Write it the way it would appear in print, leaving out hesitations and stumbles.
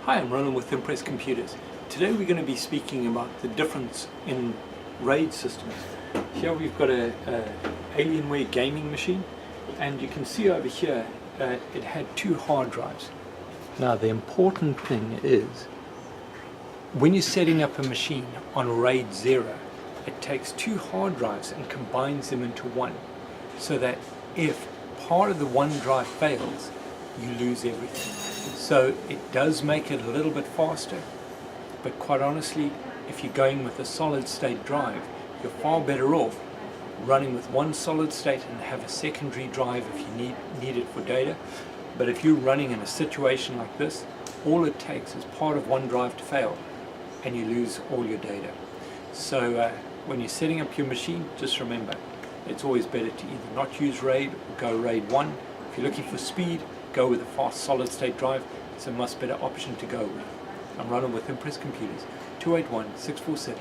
Hi, I'm Roland with Impress Computers. Today we're going to be speaking about the difference in RAID systems. Here we've got a Alienware gaming machine, and you can see over here it had two hard drives. Now the important thing is, when you're setting up a machine on RAID 0, it takes two hard drives and combines them into one, so that if part of the one drive fails, you lose everything. So it does make it a little bit faster, but quite honestly, if you're going with a solid state drive, you're far better off running with one solid state and have a secondary drive if you need it for data. But if you're running in a situation like this, all it takes is part of one drive to fail and you lose all your data. So when you're setting up your machine, just remember, it's always better to either not use RAID or go RAID 1. If you're looking for speed, go with a fast solid state drive. It's a much better option to go with. I'm Roland with Impress Computers, 281-647-9977.